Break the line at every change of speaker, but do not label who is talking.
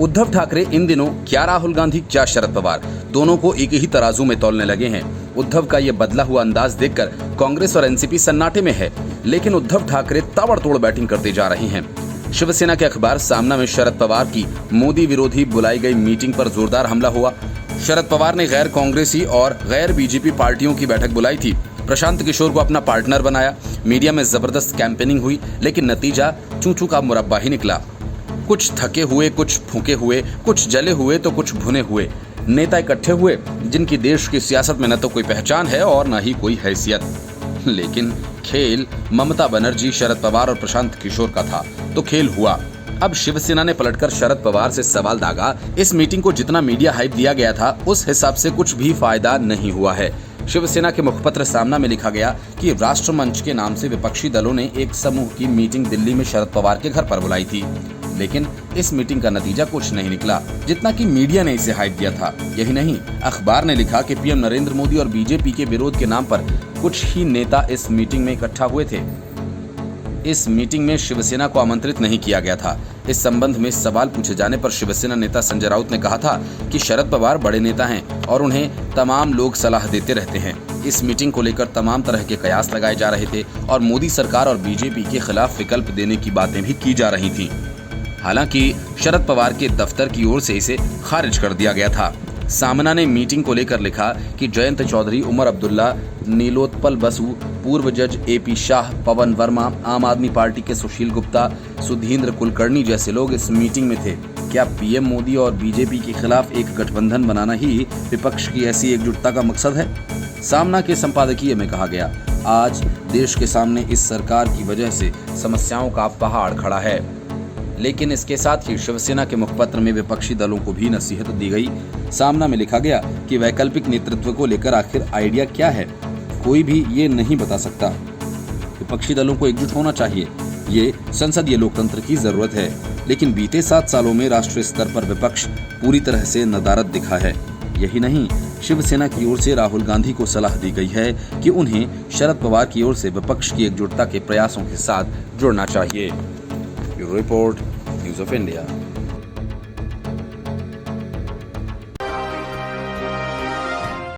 उद्धव ठाकरे इन दिनों क्या राहुल गांधी क्या शरद पवार दोनों को एक ही तराजू में तौलने लगे हैं। उद्धव का ये बदला हुआ अंदाज देखकर कांग्रेस और एनसीपी सन्नाटे में है, लेकिन उद्धव ठाकरे ताबड़तोड़ बैटिंग करते जा रहे हैं। शिवसेना के अखबार सामना में शरद पवार की मोदी विरोधी बुलाई गई मीटिंग पर जोरदार हमला हुआ। शरद पवार ने गैर कांग्रेसी और गैर बीजेपी पार्टियों की बैठक बुलाई थी। प्रशांत किशोर को अपना पार्टनर बनाया। मीडिया में जबरदस्त कैंपेनिंग हुई, लेकिन नतीजा चूचू का मुरब्बा ही निकला। कुछ थके हुए, कुछ फूके हुए, कुछ जले हुए तो कुछ भुने हुए नेता इकट्ठे हुए, जिनकी देश की सियासत में न तो कोई पहचान है और न ही कोई हैसियत। लेकिन खेल ममता बनर्जी, शरद पवार और प्रशांत किशोर का था, तो खेल हुआ। अब शिवसेना ने पलटकर शरद पवार से सवाल दागा। इस मीटिंग को जितना मीडिया हाइप दिया गया था, उस हिसाब से कुछ भी फायदा नहीं हुआ है। शिवसेना के मुखपत्र सामना में लिखा गया कि राष्ट्रमंच के नाम से विपक्षी दलों ने एक समूह की मीटिंग दिल्ली में शरद पवार के घर पर बुलाई थी, लेकिन इस मीटिंग का नतीजा कुछ नहीं निकला, जितना कि मीडिया ने इसे हाइप दिया था। यही नहीं, अखबार ने लिखा कि पीएम नरेंद्र मोदी और बीजेपी के विरोध के नाम पर कुछ ही नेता इस मीटिंग में इकट्ठा हुए थे। इस मीटिंग में शिवसेना को आमंत्रित नहीं किया गया था। इस संबंध में सवाल पूछे जाने पर शिवसेना नेता संजय राउत ने कहा था कि शरद पवार बड़े नेता हैं और उन्हें तमाम लोग सलाह देते रहते हैं। इस मीटिंग को लेकर तमाम तरह के कयास लगाए जा रहे थे और मोदी सरकार और बीजेपी के खिलाफ विकल्प देने की बातें भी की जा रही थी। हालांकि शरद पवार के दफ्तर की ओर से इसे खारिज कर दिया गया था। सामना ने मीटिंग को लेकर लिखा कि जयंत चौधरी, उमर अब्दुल्ला, नीलोत्पल बसु, पूर्व जज एपी शाह, पवन वर्मा, आम आदमी पार्टी के सुशील गुप्ता, सुधींद्र कुलकर्णी जैसे लोग इस मीटिंग में थे। क्या पीएम मोदी और बीजेपी के खिलाफ एक गठबंधन बनाना ही विपक्ष की ऐसी एकजुटता का मकसद है? सामना के संपादकीय में कहा गया, आज देश के सामने इस सरकार की वजह से समस्याओं का पहाड़ खड़ा है। लेकिन इसके साथ ही शिवसेना के मुखपत्र में विपक्षी दलों को भी नसीहत दी गई। सामना में लिखा गया कि वैकल्पिक नेतृत्व को लेकर आखिर आइडिया क्या है, कोई भी ये नहीं बता सकता। विपक्षी दलों को एकजुट होना चाहिए, ये संसदीय लोकतंत्र की जरूरत है। लेकिन बीते 7 सालों में राष्ट्रीय स्तर पर विपक्ष पूरी तरह से नदारद दिखा है। यही नहीं, शिवसेना की ओर से राहुल गांधी को सलाह दी गई है कि उन्हें शरद पवार की ओर से विपक्ष की एकजुटता के प्रयासों के साथ जुड़ना चाहिए। Bureau report, news of India.